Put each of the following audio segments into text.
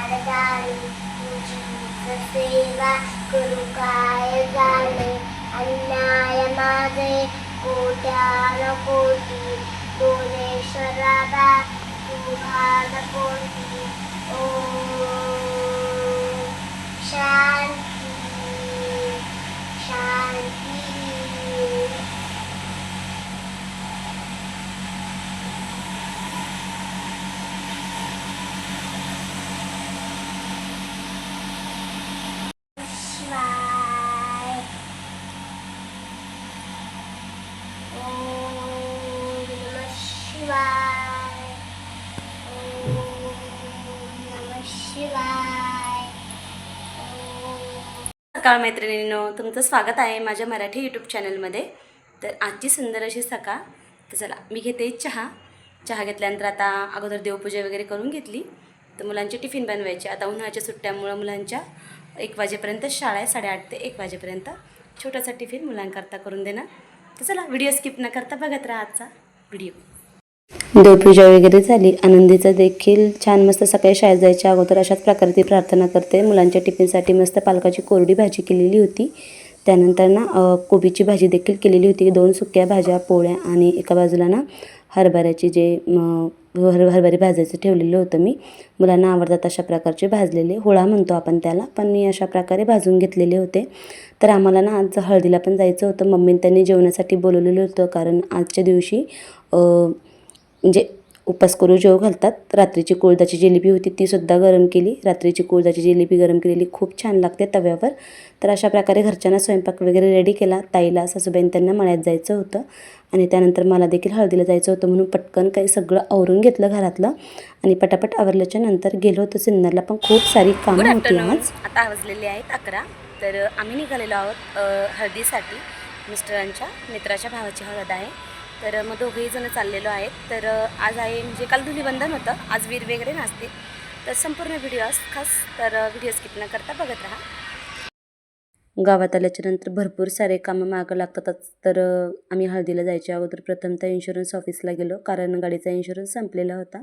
झाले तुझी सेवा करू काय झाले अन्याय माझे कोट्यान कोटी दोनेश्वराबा तू भाग कोटी ओ शांती शांती शिवाय ओम नमः शिवाय ओम नमः शिवाय सकाळ मैत्रिणींनो, तुमचं स्वागत आहे माझ्या मराठी यूट्यूब चॅनलमध्ये. तर आजची सुंदर अशी सकाळ. तर चला, मी घेते चहा घेतल्यानंतर आता अगोदर देवपूजा वगैरे करून घेतली. तर मुलांचे टिफिन बनवायचे. आता उन्हाळ्याच्या सुट्ट्यामुळं मुलांच्या 1 वाजेपर्यंत शाळा आहे, 8:30 ते 1 वाजेपर्यंत छोटासा टिफिन मुलांकरता करून देणार. तर चला, व्हिडिओ स्किप न करता बघत राहा आजचा व्हिडिओ. देवपूजा वगैरे झाली. आनंदीचं देखील छान मस्त सकाळी शाळेत जायच्या अगोदर अशाच प्रकारे ती प्रार्थना करते. मुलांच्या टिफिनसाठी मस्त पालकाची कोरडी भाजी केलेली होती. त्यानंतर ना कोबीची भाजी देखील केलेली होती. 2 सुक्या भाज्या, पोळ्या आणि एका बाजूला ना हरभऱ्याची जे हरभरे भाजायचं ठेवलेलं होतं मी. मुलांना आवडतात अशा प्रकारचे भाजलेले, होळा म्हणतो आपण त्याला, पण मी अशा प्रकारे भाजून घेतलेले होते. तर आम्हाला ना आज हळदीला पण जायचं होतं. मम्मीने त्यांनी जेवणासाठी बोलवलेलं होतं, कारण आजच्या दिवशी म्हणजे उपास करू जेव घालतात. रात्रीची कुळदाची जिलेबी होती, तीसुद्धा गरम केली. रात्रीची कुळदाची जिलेबी गरम केलेली खूप छान लागते तव्यावर. तर अशा प्रकारे घरच्यांना स्वयंपाक वगैरे रेडी केला. ताईला, सासूबाईंनी त्यांना मळ्यात जायचं होतं आणि त्यानंतर मला देखील हळदीला जायचं होतं, म्हणून पटकन काही सगळं आवरून घेतलं घरातलं आणि पटापट आवरल्याच्या नंतर गेलो होतो सिन्नरला. पण खूप सारी कामं होती आज. आता वाजलेले आहेत 11. तर आम्ही निघालेलो आहोत हळदीसाठी. मिस्टरांच्या मित्राच्या भावाची हळद आहे. तर मग दोघेही जण चाललेलो आहेत. तर आज आहे म्हणजे काल धुलीबंधन होतं, आज वीर वगैरे नसते. तर संपूर्ण व्हिडिओ खास, तर व्हिडिओ स्किप न करता बघत राहा. गावात आल्याच्या नंतर भरपूर सारे कामं मागं लागतातच. तर आम्ही हळदीला जायच्या अगोदर प्रथमतः इन्शुरन्स ऑफिसला गेलो, कारण गाडीचा इन्शुरन्स संपलेला होता.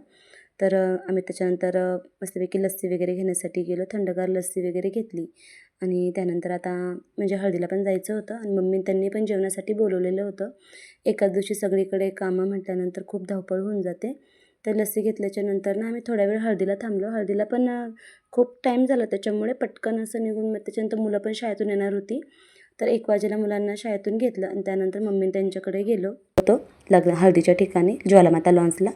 तर आम्ही त्याच्यानंतर मस्तपैकी लस्सी वगैरे घेण्यासाठी गेलो. थंडगार लस्सी वगैरे घेतली आणि त्यानंतर आता म्हणजे हळदीला पण जायचं होतं आणि मम्मी त्यांनी पण जेवणासाठी बोलवलेलं होतं. एकाच दिवशी सगळीकडे कामं म्हटल्यानंतर खूप धावपळ होऊन जाते. तर लस्सी घेतल्याच्या नंतर ना आम्ही थोड्या वेळ हळदीला थांबलो. हळदीला पण खूप टाईम झाला, त्याच्यामुळे पटकन असं निघून मग त्याच्यानंतर मुलं पण शाळेतून येणार होती. तर 1 वाजेला मुलांना शाळेतून घेतलं आणि त्यानंतर मम्मी त्यांच्याकडे गेलो होतो हळदीच्या ठिकाणी ज्वालामाता लॉन्सला.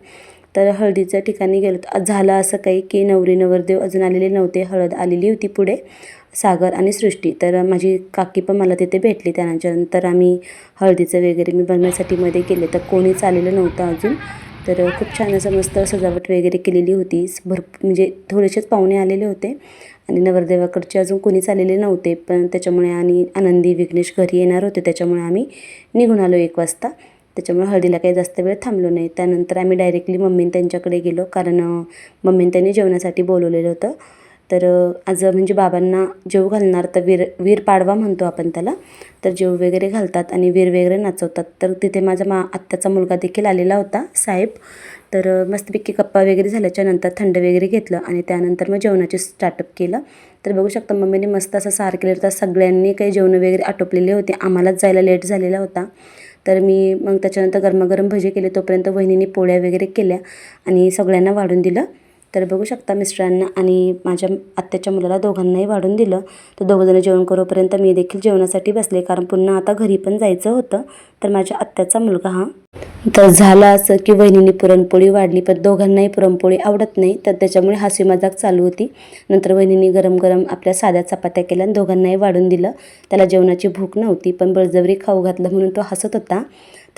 तर हळदीच्या ठिकाणी गेलो. झालं असं काही की नवरी नवरदेव अजून आलेले नव्हते. हळद आलेली होती पुढे, सागर आणि सृष्टी. तर माझी काकी पण मला तिथे भेटली. त्यानंतर आम्ही हळदीचं वगैरे मी बघण्यासाठी मध्ये गेले, तर कोणीच आलेलं नव्हतं अजून. तर खूप छान असं मस्त सजावट वगैरे केलेली होती. म्हणजे थोडेसेच पाहुणे आलेले होते आणि नवरदेवाकडचे अजून कोणीच आलेले नव्हते. पण त्याच्यामुळे आणि आनंदी, विघ्नेश घरी येणार होते, त्याच्यामुळे आम्ही निघून आलो 1 वाजता. त्याच्यामुळे हळदीला काही जास्त वेळ थांबलो नाही. त्यानंतर आम्ही डायरेक्टली मम्मीने त्यांच्याकडे गेलो, कारण मम्मीने त्यांनी जेवणासाठी बोलवलेलं होतं. तर आज म्हणजे बाबांना जेव घालणार, तर वीर पाडवा म्हणतो आपण त्याला. तर जेव वगैरे घालतात आणि वीर वगैरे नाचवतात. तर तिथे माझा आत्याचा मुलगा देखील आलेला होता, साहेब. तर मस्तपैकी गप्पा वगैरे झाल्याच्या नंतर थंड वगैरे घेतलं आणि त्यानंतर मग जेवणाचे स्टार्टअप केलं. तर बघू शकता मम्मीने मस्त असं सार केलेलं होतं. सगळ्यांनी काही जेवणं वगैरे आटोपलेले होते. आम्हालाच जायला लेट झालेला होता. तर मी मग त्याच्यानंतर गरमागरम भजी केले. तोपर्यंत वहिनीने पोळ्या वगैरे केल्या आणि सगळ्यांना वाढून दिलं. तर बघू शकता मिस्टरांना आणि माझ्या आत्याच्या मुलाला दोघांनाही वाढून दिलं. तर दोघंजणं जेवण करोपर्यंत मी देखील जेवणासाठी बसले, कारण पुन्हा आता घरी पण जायचं होतं. तर माझ्या आत्याचा मुलगा तर झालं असं की वहिनीने पुरणपोळी वाढली, पण दोघांनाही पुरणपोळी आवडत नाही. तर त्याच्यामुळे हसी मजाक चालू होती. नंतर वहिनीने गरम गरम आपल्या साध्या चपात्या केल्या आणि दोघांनाही वाढून दिलं. त्याला जेवणाची भूक नव्हती, पण बळजबरी खाऊ घातलं म्हणून तो हसत होता.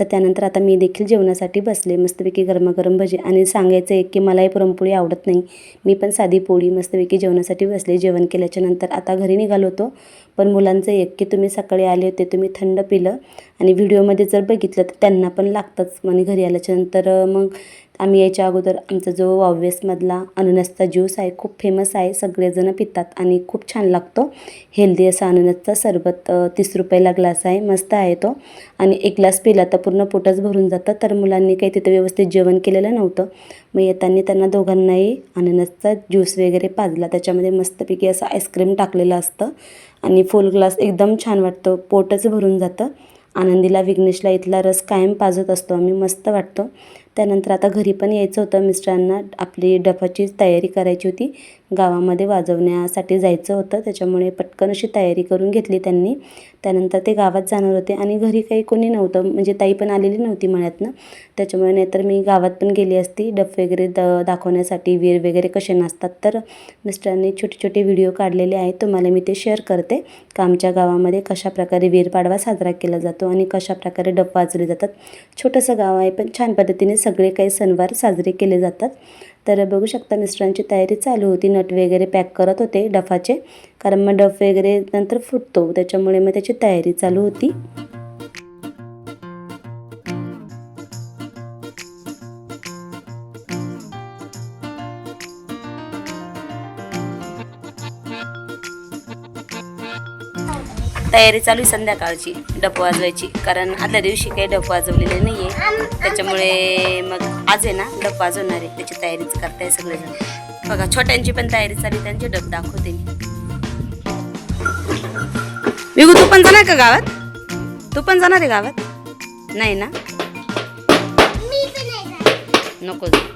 तर त्यानंतर आता मी देखील जेवणासाठी बसले. मस्तपैकी गरमागरम भजी, आणि सांगायचं आहे की मलाही पुरणपोळी आवडत नाही. मी पण साधी पोळी मस्तपैकी जेवणासाठी बसले. जेवण केल्याच्या नंतर आता घरी निघालो होतो. पण मुलांचं एक की तुम्ही सकाळी आले होते, तुम्ही थंड पिलं आणि व्हिडिओमध्ये जर बघितलं तर त्यांना पण लागतंच. आणि घरी आल्याच्यानंतर मग आम्ही याच्या अगोदर आमचा जो वाववेसमधला अननसचा ज्यूस आहे खूप फेमस आहे, सगळेजण पितात आणि खूप छान लागतो. हेल्दी असा अननसचा सरबत 30 रुपयाला ग्लास आहे, मस्त आहे तो. आणि एक ग्लास पिला तर पूर्ण पोटच भरून जातं. तर मुलांनी काही तिथे व्यवस्थित जेवण केलेलं नव्हतं, मग येताना त्यांना दोघांनाही अननसचा ज्यूस वगैरे पाजला. त्याच्यामध्ये मस्तपैकी असं आईस्क्रीम टाकलेलं असतं आणि फुल ग्लास एकदम छान वाटतं, पोटच भरून जातं. आनंदीला विघ्नेशला इथला रस कायम पाजत असतो आम्ही, मस्त वाटतो. त्यानंतर आता घरी पण यायचं होतं, मिस्टरांना आपली डफाची तयारी करायची होती, गावामध्ये वाजवण्यासाठी जायचं होतं. त्याच्यामुळे पटकन अशी तयारी करून घेतली त्यांनी. त्यानंतर ते गावात जाणार होते आणि घरी काही कोणी नव्हतं, म्हणजे ताई पण आलेली नव्हती मळ्यातनं. त्याच्यामुळे नाहीतर मी गावात पण गेली असती डफ वगैरे दाखवण्यासाठी, वीर वगैरे कसे नसतात. तर मिस्टरांनी छोटे छोटे व्हिडिओ काढलेले आहेत, तुम्हाला मी ते शेअर करते का आमच्या गावामध्ये कशाप्रकारे वीर पाडवा साजरा केला जातो आणि कशाप्रकारे डफ वाजवले जातात. छोटंसं गाव आहे पण छान पद्धतीने सगळे काही सणवार साजरे केले जातात. तर बघू शकता मिस्टरांची तयारी चालू होती, नट वगैरे पॅक करत होते डफाचे, कारण मग डफ वगैरे नंतर फुटतो, त्याच्यामुळे मग त्याची तयारी चालू होती. तयारी चालू आहे संध्याकाळची डफ वाजवायची, कारण आदल्या दिवशी काही डफ वाजवलेले नाही आहे, त्याच्यामुळे मग आज आहे ना डफ वाजवणार आहे, त्याची तयारीच करताय सगळेजण. बघा छोट्यांची पण तयारी चालली, त्यांचे डफ दाखवते मी. विगू तू पण जाणार का गावात? तू पण जाणार आहे गावात? नाही ना, नको जाऊ.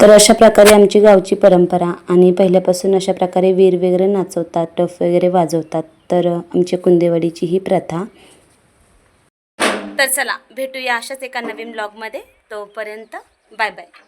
तर अशा प्रकारे आमची गावची परंपरा आणि पहिल्यापासून अशा प्रकारे वीर वगैरे नाचवतात, टफ वगैरे वाजवतात. तर आमच्या कुंदेवाडीची ही प्रथा. तर चला भेटूया अशाच एका नवीन ब्लॉगमध्ये, तोपर्यंत बाय बाय.